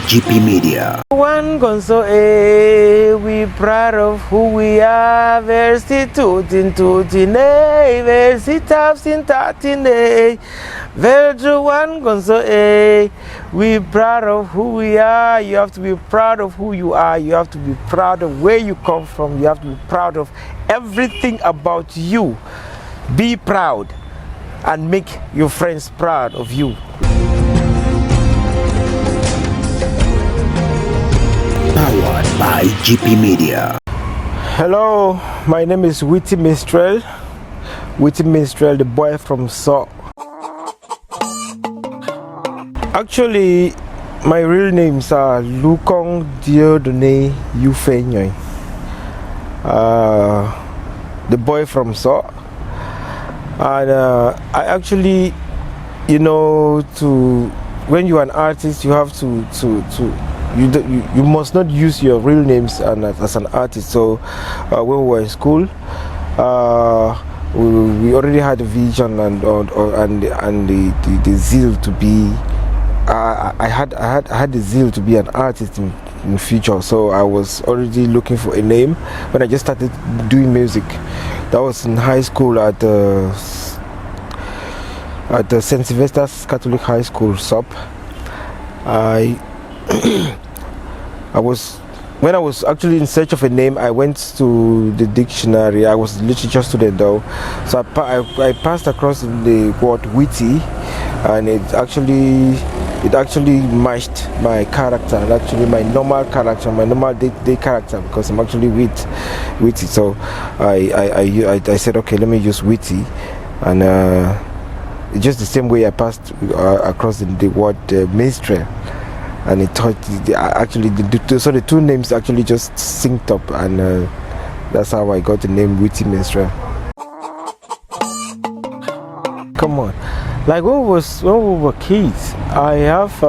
GP Media. One gonzo we proud of who we are. Versi tutin versi tapsin tatine. Verju one gonzo we proud of who we are. You have to be proud of who you are. You have to be proud of where you come from. You have to be proud of everything about you. Be proud and make your friends proud of you. Powered by GP Media. Hello, my name is Witty Minstrel. Witty Minstrel, the boy from So. Actually, my real names are Lukong Diodone Yufenyoy. The boy from So. And I actually, when you are an artist, you have to you must not use your real names as an artist. So when we were in school, we already had a vision and the zeal to be. I had the zeal to be an artist in future. So I was already looking for a name when I just started doing music. That was in high school at the St. Sylvester's Catholic High School, SOP. When I was actually in search of a name, I went to the dictionary. I was a literature student though, so I passed across the word witty, and it actually matched my character, and actually my normal character, my normal day character, because I'm actually witty. So I said, okay, let me use witty, and just the same way I passed across the word minstrel. And it thought so the two names actually just synced up, and that's how I got the name Witty Minstrel. Come on, like when we were kids, I have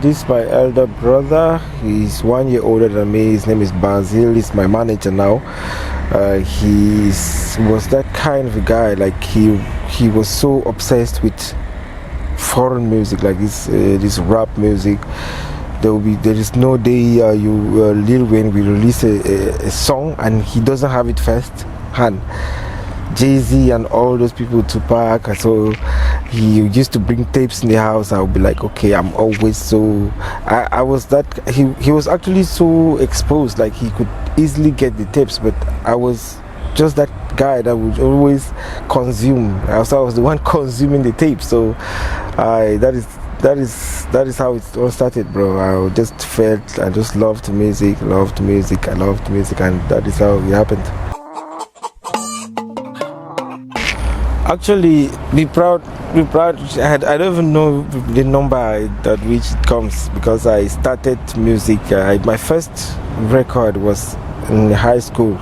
this my elder brother. He's 1 year older than me. His name is Basil. He's my manager now. He was that kind of a guy. Like he was so obsessed with foreign music, like this rap music. There is no day Lil Wayne will release a song and he doesn't have it first hand. Jay-Z and all those people, Tupac. So he used to bring tapes in the house. I would be like, okay, I'm always so. I was that. He was actually so exposed, like he could easily get the tapes, but I was just that guy that would always consume. I was the one consuming the tape. So that is how it all started, bro. I just felt I just loved music, and that is how it happened. Actually, be proud. I don't even know the number at which it comes, because I started music. My first record was in high school.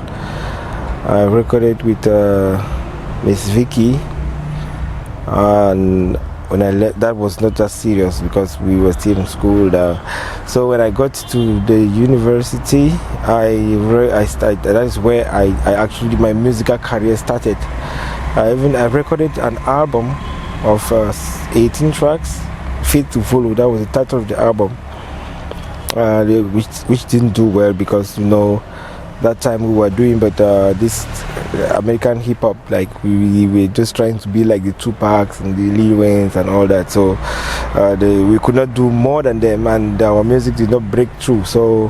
I recorded with Miss Vicky, and when I left, that was not that serious because we were still in school. So when I got to the university, I started. That is where I actually my musical career started. I recorded an album of 18 tracks, Fit to Follow. That was the title of the album, which didn't do well because that time we were doing this American hip hop, like we were just trying to be like the Tupacs and the Lil Waynes and all that. So we could not do more than them, and our music did not break through. So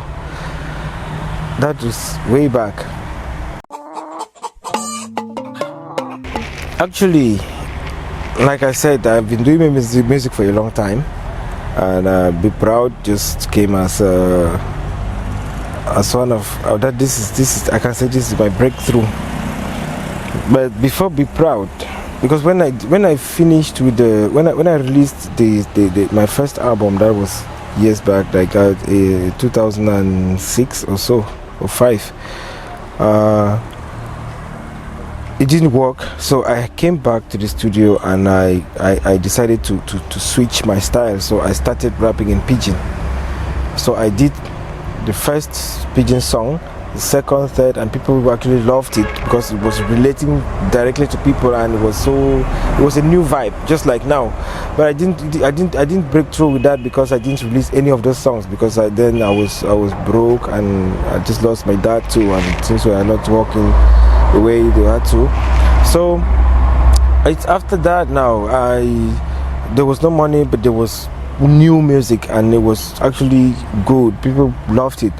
that was way back. Actually, like I said, I've been doing music for a long time, and Be Proud just came as one of that. This is I can say this is my breakthrough. But before Be Proud, because when I finished with when I released my first album, that was years back, like 2006 or so, or 5. It didn't work, so I came back to the studio and I decided to switch my style. So I started rapping in Pidgin. So I did the first Pidgin song second, third, and people actually loved it because it was relating directly to people, and it was a new vibe, just like now. But I didn't break through with that because I didn't release any of those songs because then I was broke, and I just lost my dad too, and things were not working the way they had to. So it's after that now there was no money, but there was new music, and it was actually good. People loved it,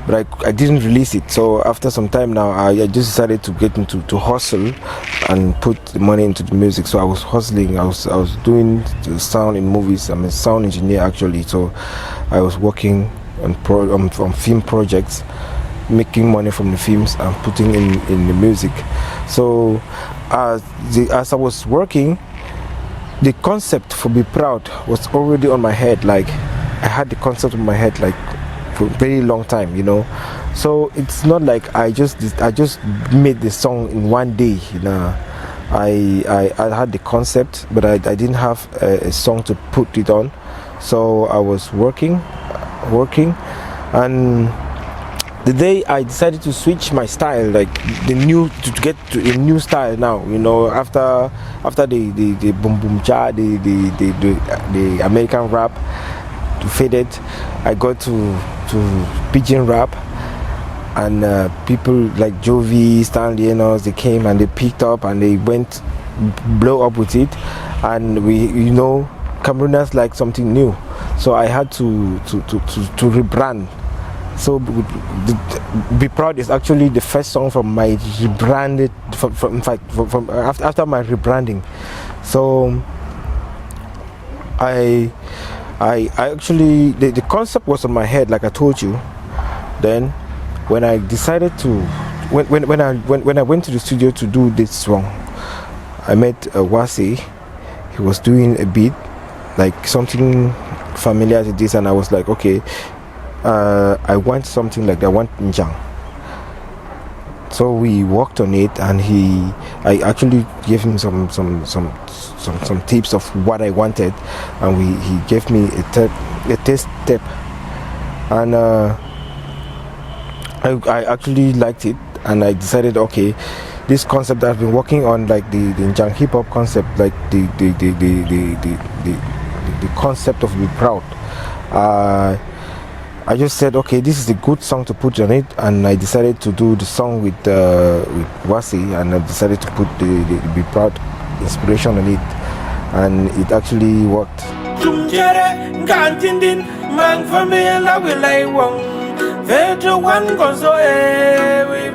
but I didn't release it. So after some time now, I just decided to get into to hustle and put the money into the music. So I was hustling. I was doing the sound in movies. I'm a sound engineer actually. So I was working on film projects, making money from the films and putting in the music. So as I was working, the concept for Be Proud was already on my head. Like I had the concept in my head like for a very long time, you know. So it's not like I just made the song in one day, you know. I had the concept, but I didn't have a song to put it on. So I was working, and the day I decided to switch my style, like to get to a new style now, you know, after the boom boom cha, the American rap faded, I got to pidgin rap, and people like Jovi, Stanley, you know, they came and they picked up and they went blow up with it, and we, you know, Camerooners like something new, so I had to rebrand. So Be Proud is actually the first song from my rebranded, from after my rebranding. So I actually, the concept was on my head, like I told you. Then when I decided to, when I went to the studio to do this song, I met Wasi. He was doing a beat, like something familiar to this, and I was like, okay, I want something like that. I want Njang. So we worked on it, and I actually gave him some tips of what I wanted, and he gave me a test tape, and I actually liked it, and I decided, okay, this concept I've been working on, like the Njang hip hop concept, like the concept of Be Proud. I just said, okay, this is a good song to put on it, and I decided to do the song with Wasi, and I decided to put the Be Proud inspiration on it, and it actually worked. We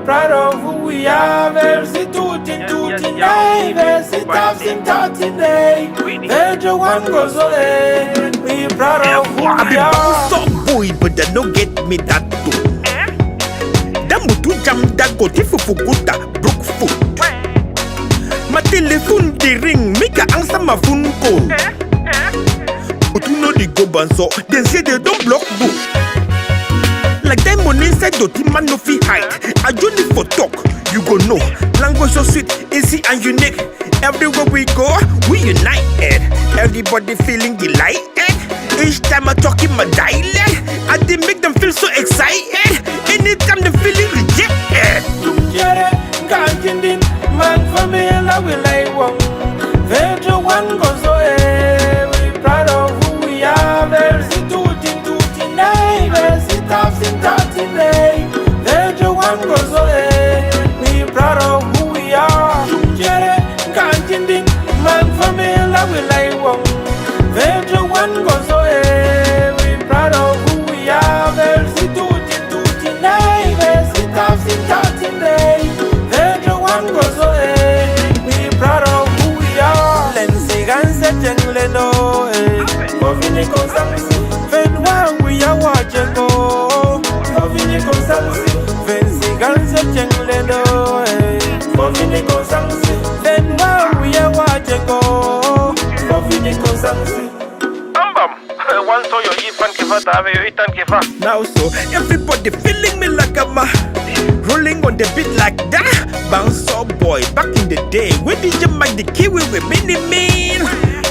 proud of who we are, versi tutti nei, versi tafsin today. Vejo one goes away, we proud of who we are. Some boy, but they no get me that too. That mutu jam that go tifu fukuta broke foot. My telephone the ring, make a answer my phone call. But you know the go banso, they say they don't block book. Like diamond inside the team man no fi hide. I don't need for talk, you go know. Language so sweet, easy and unique. Everywhere we go, we united. Everybody feeling delighted. Each time I talk in my dialect, I did make them feel so excited. Anytime they feeling rejected. Man for me, I will lay one. Vejo one goes away. We proud of who we are. Versi tutti nei, versi tafsin today. Vejo one goes away. We proud of who we are. Man for me, I will lay one. Vejo one goes away. We proud of who we are. Versi tutti nei, versi tafsin today. Vejo one goes away. We proud of who we are. Lensi ganse jengle no. Movini consamsi. Ven wa we are watching go. Movini consamsi. Vensi ganse jengle no. Movini consamsi. Ven wa we are watching go. Movini consamsi. Once saw your ifan kifa tawe your itan kifa. Now so everybody feeling me like I'm rolling on the beat like that. Bounce up boy, back in the day, where did you make the kiwi with mini mean?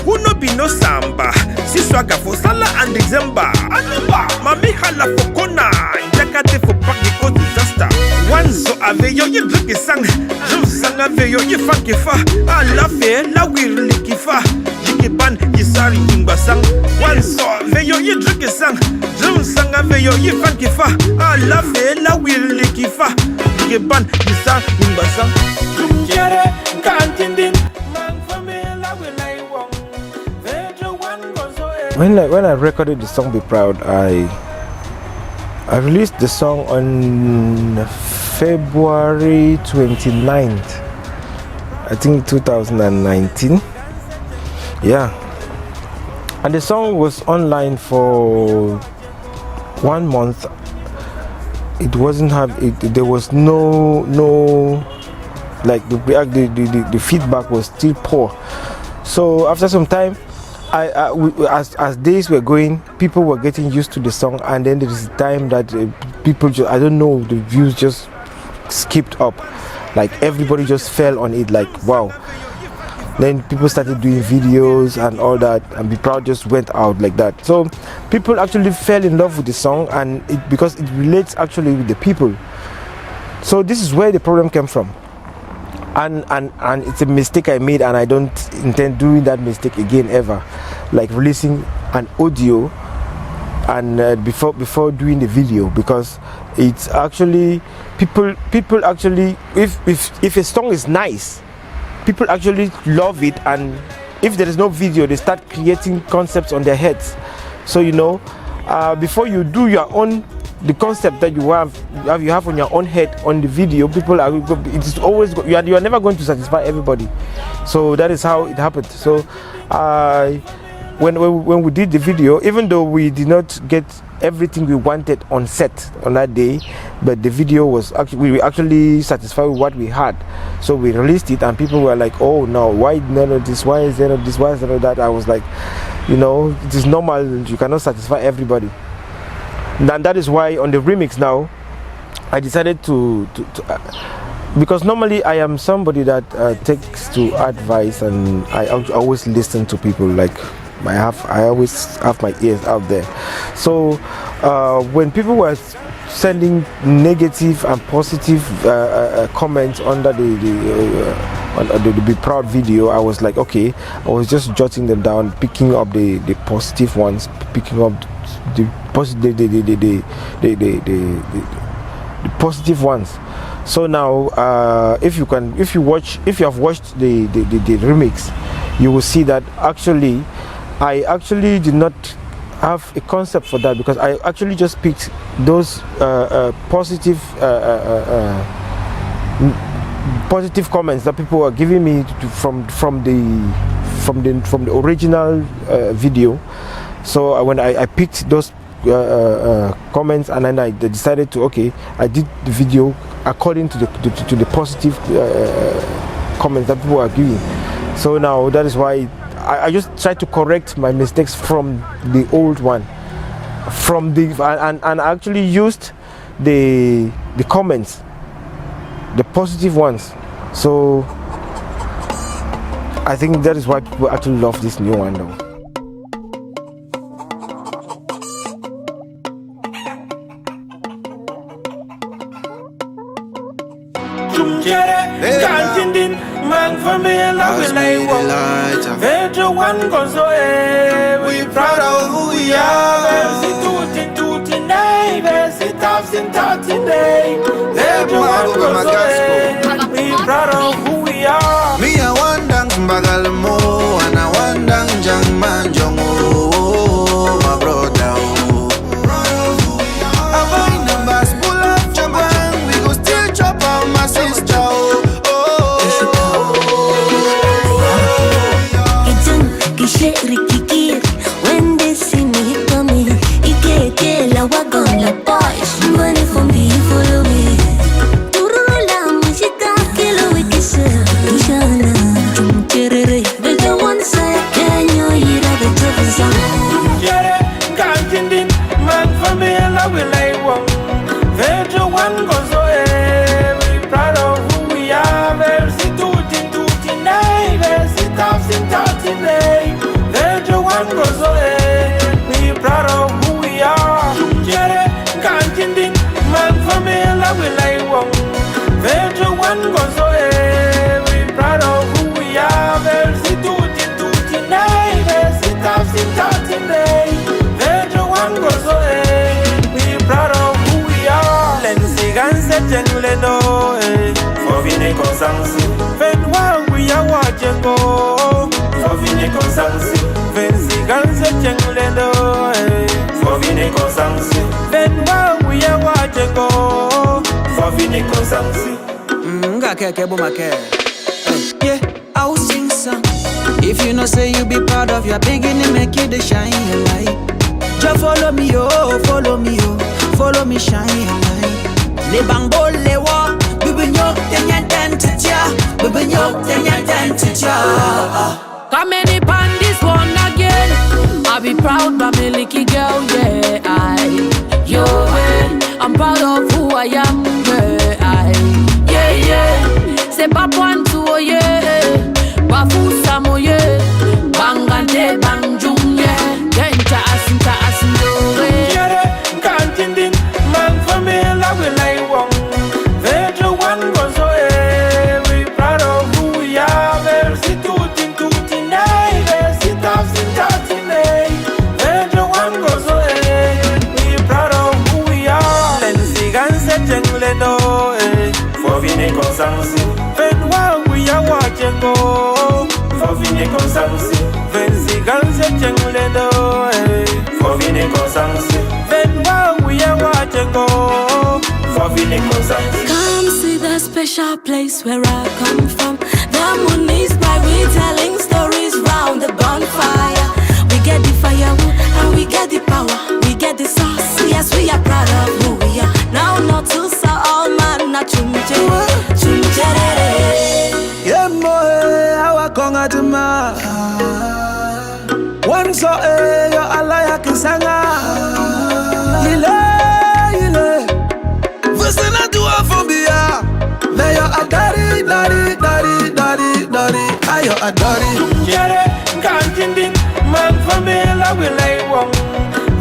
Who no be no samba? See swagger for Salah and December. Anamba, mami hala for Kona, Jakate for Pack the disaster. aveyo ye drink sang. Sang aveyo ye funky fa. I love it, la will kifa. Yikiban yisari imbasang. One saw aveyo ye drink sang. Sang aveyo ye funky fa. I love it, la will kifa. Yikiban yisari imbasang. Jere kantindin man famila wilai wong. Vejo one gozo When I recorded the song "Be Proud," I released the song on February 29th, I think 2019. Yeah, and the song was online for 1 month. It wasn't there was no like the feedback was still poor. So after some time, as days were going, people were getting used to the song, and then there is time that people just, I don't know, the views just skipped up, like everybody just fell on it, like wow. Then people started doing videos and all that, and Be Proud just went out like that. So people actually fell in love with the song, and because it relates actually with the people. So this is where the problem came from. And it's a mistake I made, and I don't intend doing that mistake again ever, like releasing an audio and before doing the video, because it's actually people actually, if a song is nice, people actually love it, and if there is no video, they start creating concepts on their heads. So before you do your own, the concept that you have on your own head on the video, people are, it's always, you are never going to satisfy everybody. So that is how it happened. So when we did the video, even though we did not get everything we wanted on set on that day, but the video was actually, we were actually satisfied with what we had. So we released it, and people were like, oh no, why none of this, why is there not this, why is there not that? I was like, it is normal, you cannot satisfy everybody. And that is why on the remix now, I decided to because normally I am somebody that takes to advice, and I always listen to people. Like I always have my ears out there. So when people were sending negative and positive comments under the Be Proud video, I was like, okay, I was just jotting them down, picking up the positive ones, picking up the positive ones. So now if you have watched the remix, you will see that actually I actually did not have a concept for that, because I actually just picked those positive comments that people were giving me from the original video. So when I picked those comments, and then I decided to, okay, I did the video according to the positive comments that people are giving. So now that is why I just tried to correct my mistakes from the old one, and I actually used the comments, the positive ones. So I think that is why people actually love this new one though. Man famila wilai wong. Vejo one gozo we proud of who we are. Versi tuti nay, versi tafsin tati day. Vejo one gozo we proud of who we are. Me a wandang bagal mo, and a wandang jang man jong oh, my brother. Avoid numbers, pull up jabang, we go still chop out my sister. When they see me coming, la wagon, la boys, money for me, follow me. vine konsansi. Ven wangu ya wajengo. For vine konsansi. Ven siganse chenglendo. For vine konsansi. Ven wangu ya wajengo. For vine konsansi. Ngakeke bumake. Yeah, I'll sing some. If you know say you be proud of your beginning, make you the shine your light. Just follow me, oh, follow me, oh, follow me, shine your light. Le bango le wa, bibi nyok tenyan tentitia, bibi nyok tenyan tentitia. Come any pan this one again. I be proud by me licky girl, yeah. Yo, I'm proud of who I am, yeah, yeah. C'est pas point tout, yeah. Bafu samo, yeah. Bangante bangjung, yeah. Genta asindo, yeah. Yere, kantindin, man for me, love will I want. Vejo one goes away. We proud of who we are. Versi tuti nay, versi tafsi nay. Vejo one goes away. We proud of who we are. Lensi ganse jengle do, for vine konsansi. Ven wangu ya wajengo. For vine konsansi. Vensi ganse jengle do, for vine konsansi. Ven wangu ya wajengo. For vine konsansi. Come see the special place where I come from. The moon is bright, we telling stories round the bonfire. We get the firewood and we get the power. We get the sauce, yes, we are proud of who we are. Now not to say all man, not chumche. Yeah, moe, awa konga tuma. One so yo alaya kisanga. Ile. Vusina tuwa fombia. Leyo adari. Ayo adari. Yere, kantindin, man for me, love will I want.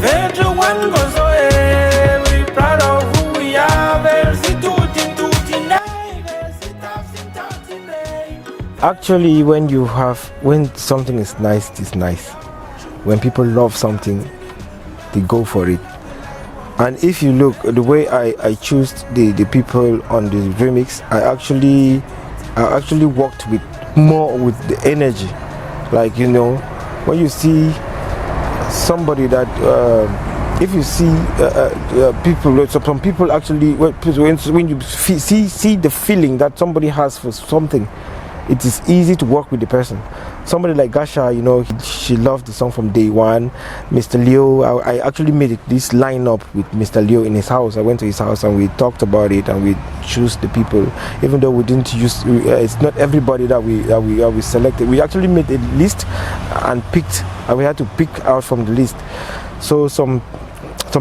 Vejo one goes away. We proud of who we are. Versi tuti nay, versi tafsi nay. Actually, when something is nice, it's nice. When people love something, they go for it. And if you look the way I choose the people on the remix, I actually worked with more with the energy. Like, you know, when you see somebody that if you see people, so some people actually when you see the feeling that somebody has for something, it is easy to work with the person. Somebody like Gasha, you know, she loved the song from day one. Mr. Leo, I actually made this lineup with Mr. Leo in his house. I went to his house and we talked about it and we chose the people. Even though we didn't use, it's not everybody that we selected. We actually made a list and picked, and we had to pick out from the list. So some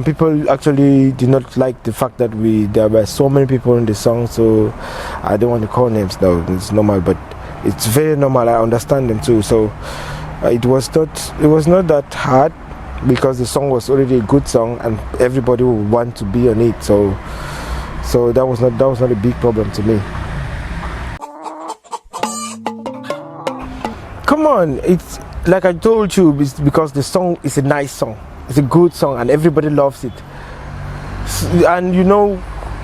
people actually did not like the fact that there were so many people in the song. So I don't want to call names now. It's normal, but it's very normal. I understand them too. So it was not that hard because the song was already a good song and everybody would want to be on it. So that was not a big problem to me. Come on, it's like I told you, it's because the song is a nice song. It's a good song and everybody loves it. And you know,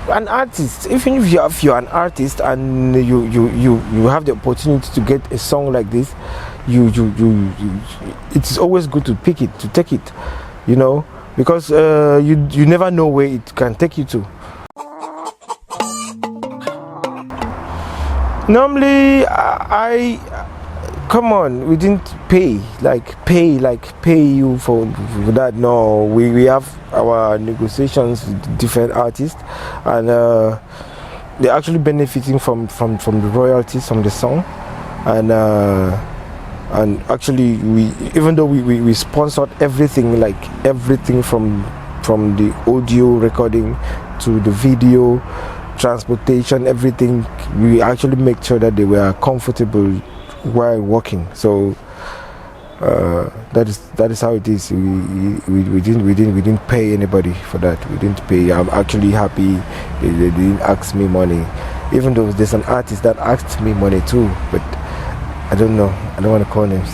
an artist, even if you're an artist and you have the opportunity to get a song like this, it's always good to pick it, to take it, you know, because you never know where it can take you to. Normally come on, we didn't pay you for that. No, we have our negotiations with different artists, and they're actually benefiting from the royalties from the song, and actually even though we sponsored everything, like everything from the audio recording to the video, transportation, everything, we actually make sure that they were comfortable while working. So that is how it is. We didn't pay anybody for that. We didn't pay. I'm actually happy they didn't ask me money, even though there's an artist that asked me money too, but I don't know. I don't want to call names.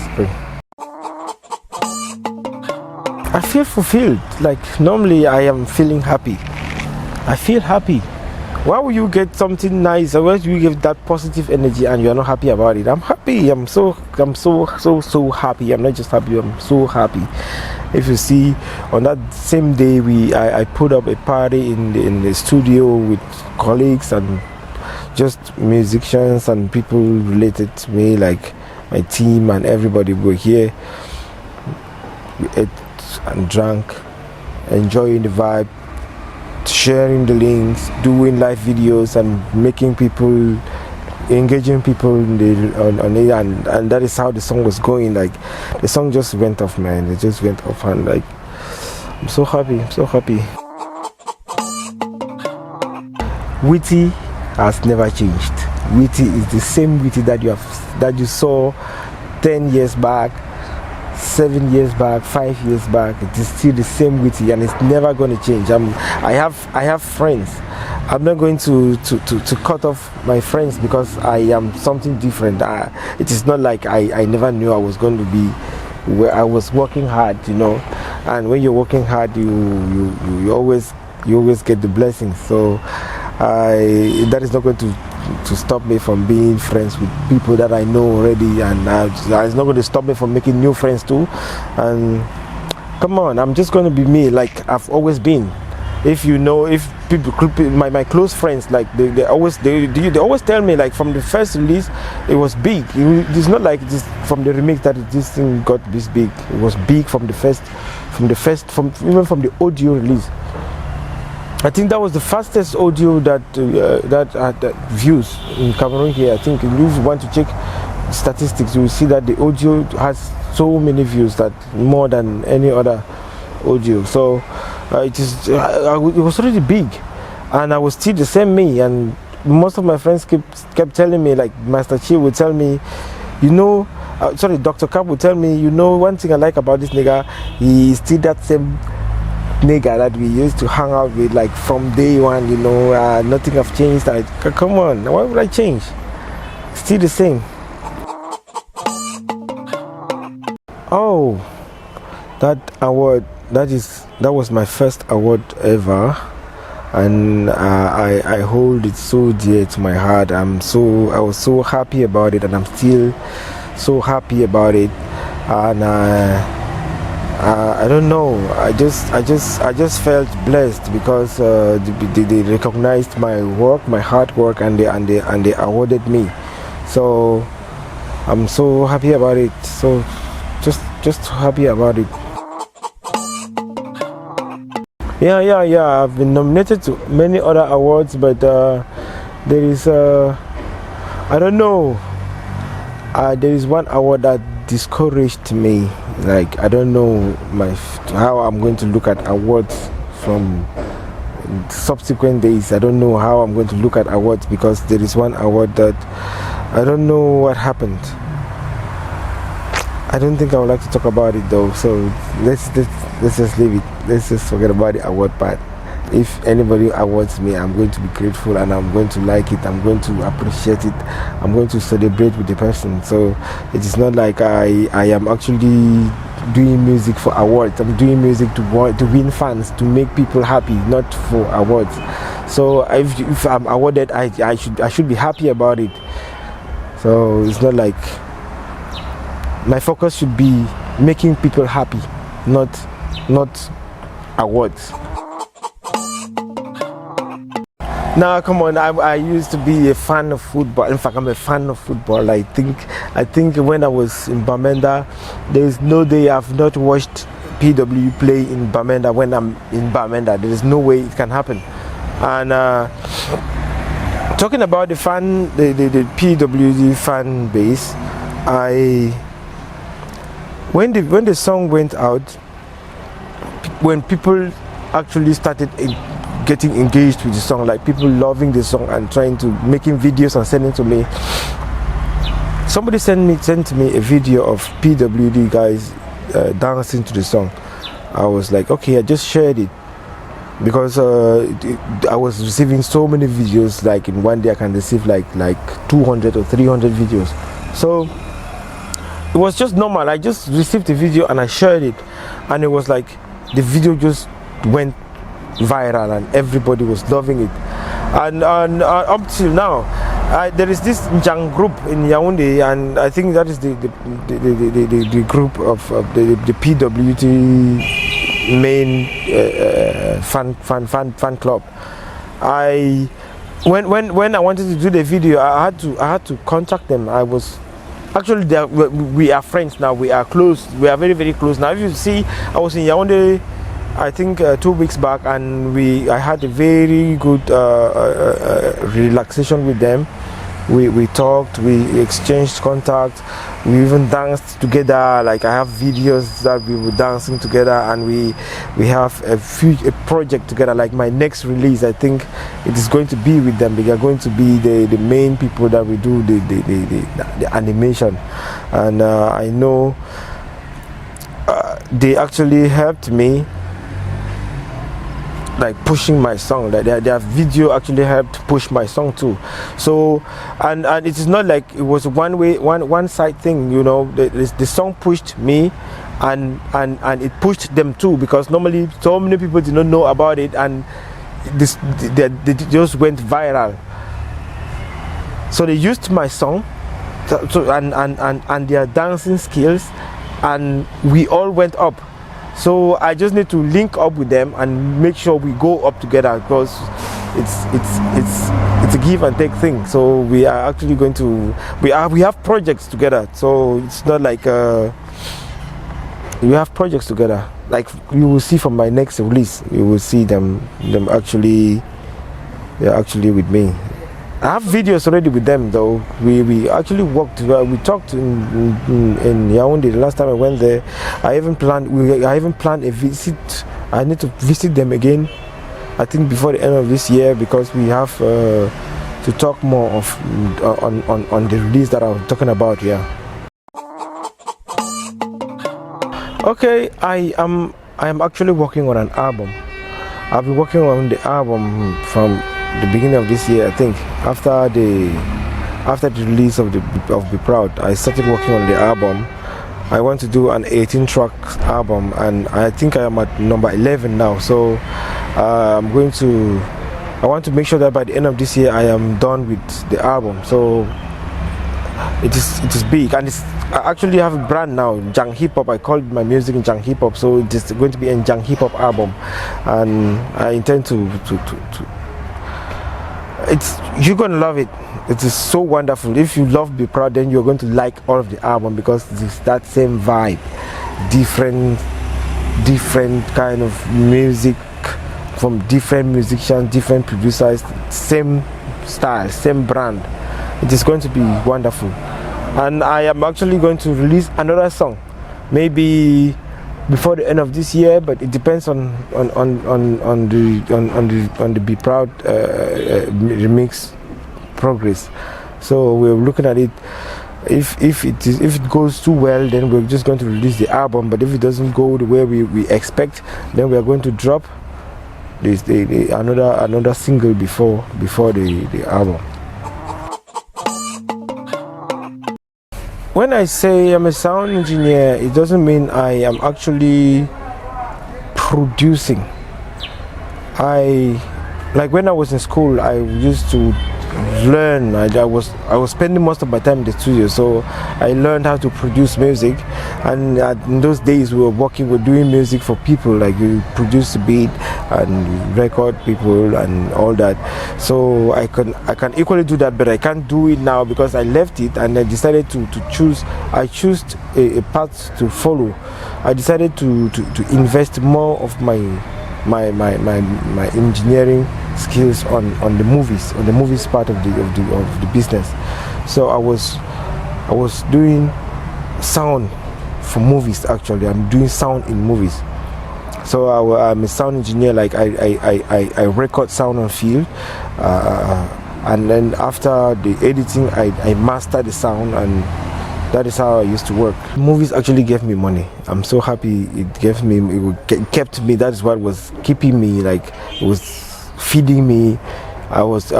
I feel fulfilled. Like normally I am feeling happy. I feel happy Why would you get something nice, or why would you give that positive energy and you're not happy about it? I'm happy. I'm so happy. I'm not just happy, I'm so happy. If you see, on that same day I put up a party in the studio with colleagues and just musicians and people related to me, like my team and everybody were here. We ate and drank, enjoying the vibe, sharing the links, doing live videos and making people, engaging people on it, and that is how the song was going. Like the song just went off, man. It just went off, and like I'm so happy. I'm so happy. Witty has never changed. Witty is the same Witty that you saw 10 years back, 7 years back, 5 years back. It is still the same Witty, and it's never going to change. I have friends. I'm not going to cut off my friends because I am something different. It is not like I never knew I was going to be where I was working hard, you know. And when you're working hard, you always get the blessings. So that is not going to stop me from being friends with people that I know already, and it's not going to stop me from making new friends too. And come on, I'm just going to be me, like I've always been. If you know, if people, my close friends, like they always tell me, like from the first release it was big. It's not like this from the remix that this thing got this big. It was big from even from the audio release. I think that was the fastest audio that views in Cameroon here. I think if you want to check statistics, you will see that the audio has so many views, that more than any other audio. So it was already big, and I was still the same me. And most of my friends kept telling me, like Master Chi would tell me, you know, Dr. Cap would tell me, you know, one thing I like about this nigga, he is still that same nigga that we used to hang out with, like from day one, you know. Nothing have changed. Come on, why would I change? Still the same. Oh, that award, that was my first award ever, and I hold it so dear to my heart. I was so happy about it, and I'm still so happy about it. And I don't know. I just felt blessed because they recognized my work, my hard work, and they awarded me. So I'm so happy about it. So just happy about it. Yeah. I've been nominated to many other awards, but there is I don't know. There is one award that discouraged me. Like I don't know how I'm going to look at awards from subsequent days. I don't know how I'm going to look at awards, because there is one award that I don't know what happened. I don't think I would like to talk about it though, so let's just leave it. Let's just forget about the award part. If anybody awards me, I'm going to be grateful, and I'm going to like it. I'm going to appreciate it. I'm going to celebrate with the person. So it is not like I am actually doing music for awards. I'm doing music to win fans, to make people happy, not for awards. So if I'm awarded, I should be happy about it. So it's not like, my focus should be making people happy, not awards. Now, come on, I used to be a fan of football. In fact, I'm a fan of football. I think when I was in Bamenda, there is no day I've not watched PW play in Bamenda when I'm in Bamenda. There is no way it can happen. And talking about the PWD fan base, when the song went out, when people actually started getting engaged with the song, like people loving the song and trying to making videos and sending to me. Somebody sent to me a video of PWD guys dancing to the song. I was like, okay, I just shared it because I was receiving so many videos. Like in one day I can receive like 200 or 300 videos. So it was just normal. I just received the video and I shared it, and it was like the video just went viral and everybody was loving it. and up till now, there is this Njang group in Yaoundé, and I think that is the group of the PWT main fan club. When I wanted to do the video, I had to contact them. I was actually we are friends now. We are close. We are very, very close now. If you see, I was in Yaoundé, I think 2 weeks back, and I had a very good relaxation with them. We talked, we exchanged contact, we even danced together. Like, I have videos that we were dancing together, and we have a project together. Like, my next release, I think it is going to be with them. They are going to be the main people that we do the animation, and I know they actually helped me, like, pushing my song. Like, their video actually helped push my song too. So and it is not like it was one side thing, you know. The song pushed me, and it pushed them too, because normally so many people did not know about it, and they just went viral. So they used my song, and their dancing skills, and we all went up. So I just need to link up with them and make sure we go up together, because it's a give and take thing. So we are actually going to we have projects together. So it's not like we have projects together. Like, you will see from my next release, you will see them actually, they're actually with me. I have videos already with them though. We actually worked. We talked in Yaoundé the last time I went there. I even planned a visit. I need to visit them again, I think before the end of this year, because we have to talk more on the release that I'm talking about here. Okay, I am actually working on an album. I've been working on the album from the beginning of this year. I think after the release of Be Proud, I started working on the album. I want to do an 18-track album, and I think I am at number 11 now. So I want to make sure that by the end of this year I am done with the album. So it is big, and I actually have a brand now, Njang Hip Hop. I called my music Njang Hip Hop, so it is going to be a Njang Hip Hop album, and I intend to you're gonna love it. It is so wonderful. If you love Be Proud, then you're going to like all of the album, because it's that same vibe, different kind of music from different musicians, different producers, same style, same brand. It is going to be wonderful, and I am actually going to release another song, maybe before the end of this year, but it depends on the Be Proud remix progress. So we're looking at it. If it goes too well, then we're just going to release the album. But if it doesn't go the way we expect, then we are going to drop another single before the album. When I say I'm a sound engineer, it doesn't mean I am actually producing. Like when I was in school, I used to learn. I was spending most of my time in the studio, so I learned how to produce music. And in those days, we were doing music for people. Like, we produce the beat and record people and all that. So I can equally do that, but I can't do it now because I left it and I decided to choose. I chose a path to follow. I decided to invest more of my engineering skills on the movies part of the business. So I was doing sound for movies. Actually, I'm doing sound in movies. So I'm a sound engineer. Like, I record sound on field, and then after the editing, I master the sound, and that is how I used to work. Movies actually gave me money. I'm so happy it kept me. That is what was keeping me. Like, it was feeding me. I was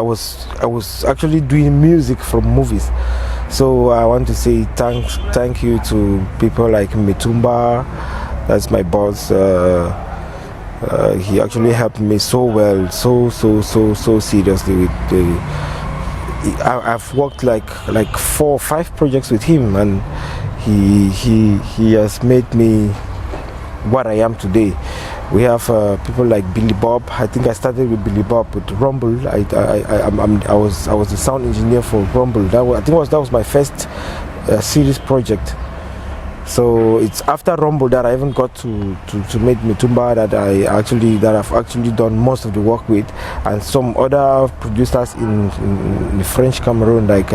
actually doing music from movies. So I want to say thank you to people like Mitumba, that's my boss, He actually helped me so well, so seriously with the. I've worked like 4 or 5 projects with him, and he has made me what I am today. We have people like Billy Bob. I think I started with Billy Bob with Rumble. I was the sound engineer for Rumble. That was my first series project. So it's after Rumble that I even got to make Mitumba that I've actually done most of the work with, and some other producers in the French Cameroon like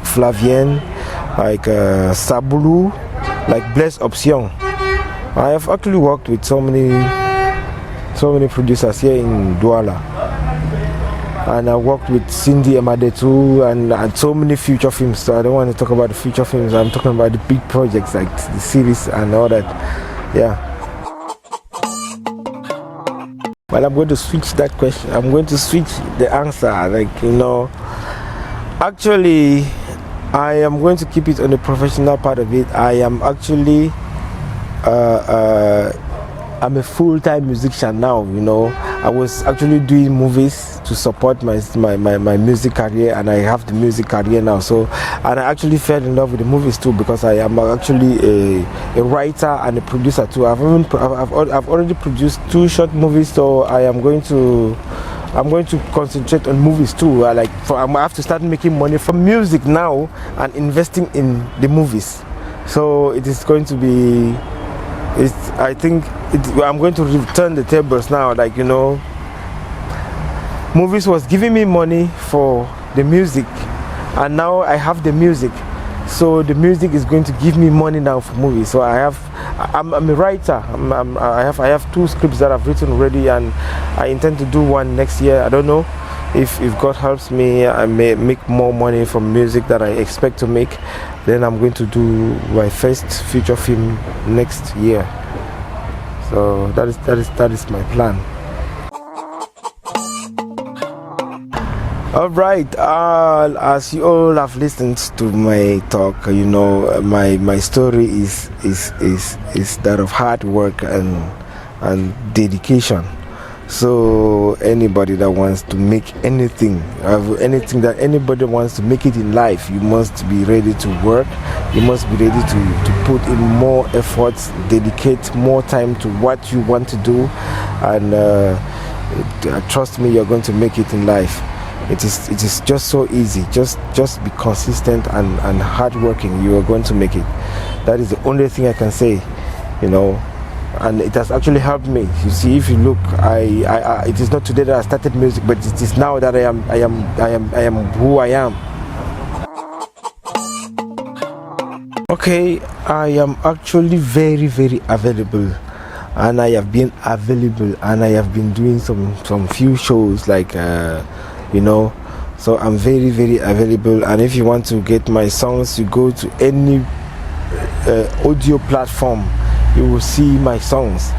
Flavien, like Sabulu, like Blaise Option. I have actually worked with so many producers here in Douala, and I worked with Cindy Emade too, and so many feature films. So I don't want to talk about the feature films. I'm talking about the big projects like the series and all that. Yeah. Well, I'm going to switch that question. I'm going to switch the answer. Actually, I am going to keep it on the professional part of it. I am actually I'm a full-time musician now. I was actually doing movies to support my music career, and I have the music career now. So, and I actually fell in love with the movies too, because I am actually a writer and a producer too. I've already produced 2 short movies, so I'm going to concentrate on movies too. I have to start making money from music now and investing in the movies. So it is going to be. I'm going to return the tables now. Movies was giving me money for the music, and now I have the music, so the music is going to give me money now for movies. So I'm a writer. I have 2 scripts that I've written already, and I intend to do one next year. I don't know if God helps me. I may make more money from music that I expect to make. Then I'm going to do my first feature film next year. So that is my plan. All right. As you all have listened to my talk, my story is that of hard work and dedication. So anybody that wants to make anything that anybody wants to make it in life, you must be ready to work. You must be ready to put in more efforts, dedicate more time to what you want to do, and trust me, you're going to make it in life. It is just so easy. Just be consistent and hardworking. You are going to make it. That is the only thing I can say. And it has actually helped me. You see, if you look, it is not today that I started music, but it is now that I am who I am. Okay, I am actually very, very available, and I have been available, and I have been doing some few shows so I'm very, very available. And if you want to get my songs, you go to any audio platform, you will see my songs.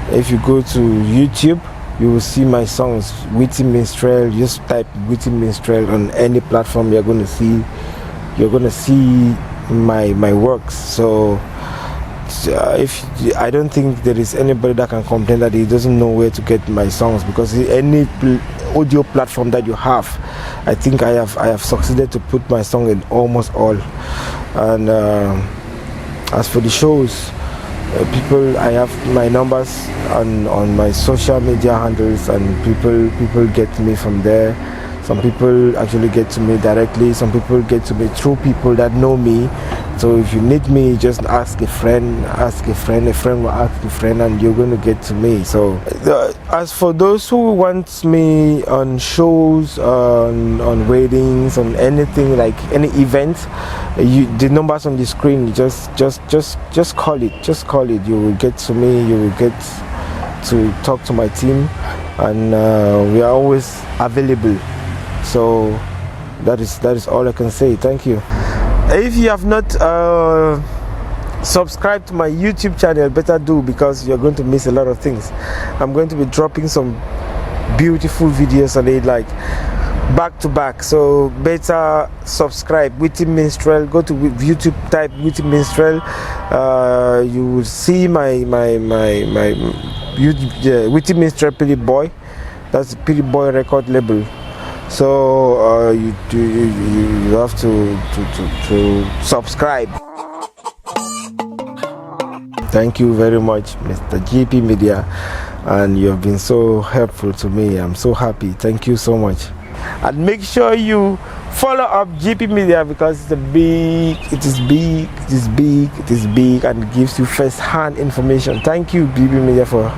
If you go to YouTube, you will see my songs. Witty Minstrel. Just type Witty Minstrel on any platform. You're going to see my works. So if I don't think there is anybody that can complain that he doesn't know where to get my songs, because any audio platform that you have, I think I have succeeded to put my song in almost all. And as for the shows, I have my numbers on my social media handles, and people get to me from there. Some people actually get to me directly. Some people get to me through people that know me. So if you need me, just ask a friend. A friend will ask a friend, and you're going to get to me. So as for those who want me on shows, on weddings, on anything, like any event, the numbers on the screen, just call it. Just call it. You will get to me. You will get to talk to my team, and we are always available. So that is all I can say. Thank you. If you have not subscribed to my YouTube channel, better do, because you're going to miss a lot of things. I'm going to be dropping some beautiful videos on it, like back to back. So better subscribe. Witty Minstrel. Go to YouTube, type Witty Minstrel. You will see my YouTube, Witty Minstrel Pretty Boy. That's Pretty Boy record label. So you have to subscribe. Thank you very much, Mr. GP Media, and you have been so helpful to me. I'm so happy. Thank you so much. And make sure you follow up GP Media because it is big, and it gives you first-hand information. Thank you, GP Media, for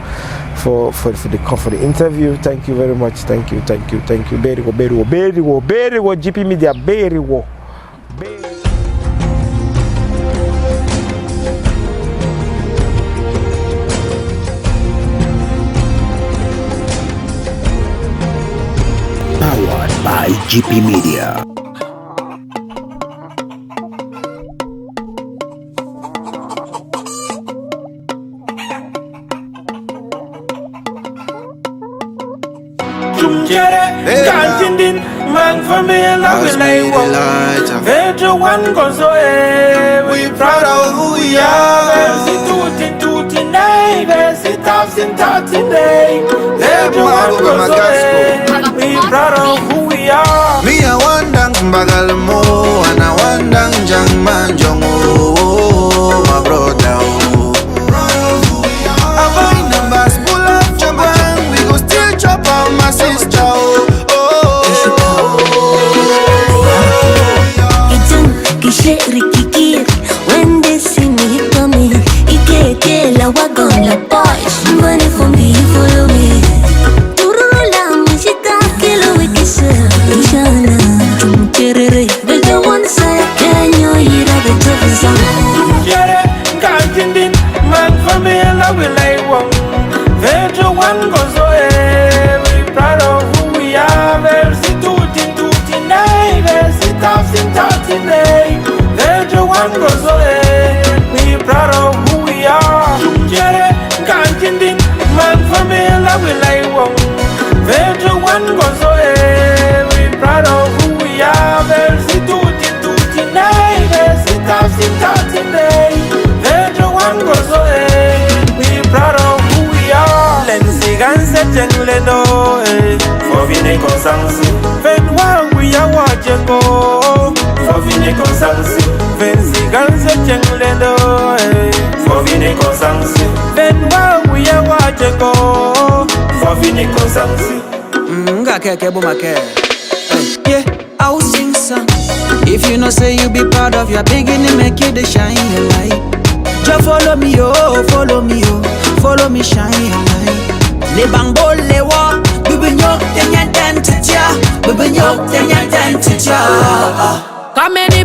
the interview. Thank you very much. Thank you. Beriwo, GP Media, Beriwo. Powered by GP Media. Man for me, love is like one. Venture one goes away. We proud of who we are. Tutti, neighbors, today. Venture one goes away. We proud of who we are. Me a wandang bagalmo, and I wandang jangman jongo, my brother. I buy numbers, pull up jambang, we go still chop out my sister. When they see me coming, Ike la wagon la boys. Money for me, follow me. Turula mishita kilo wikisa. Ishana tumcherere. But the one side can you hear the top Jere, Kantindin, man for me, love will like one. Venture one goes away. We proud of who we are. Versi tutti, neighbors, today. Venture one goes away. We proud of who we are. Jere, Kantindin, man for me, love will like one. Venture one goes away. We proud of who we are. Versi tutti, neighbors, today. Venture one goes away. We proud of who we are. Lensi ganse jengleno, for vine consansi. Ven wang we are watching go. For vine consansi. Vensi ganse jengleno, for vine consansi. Ven wang we are watching go. For vine consansi. Yeah, I'll sing some. If you know say you be proud of your beginning, make you the shine your light. Just follow me, follow me, shine your light. Le bangbo le wa, bibinyo tenya dentitya, Come any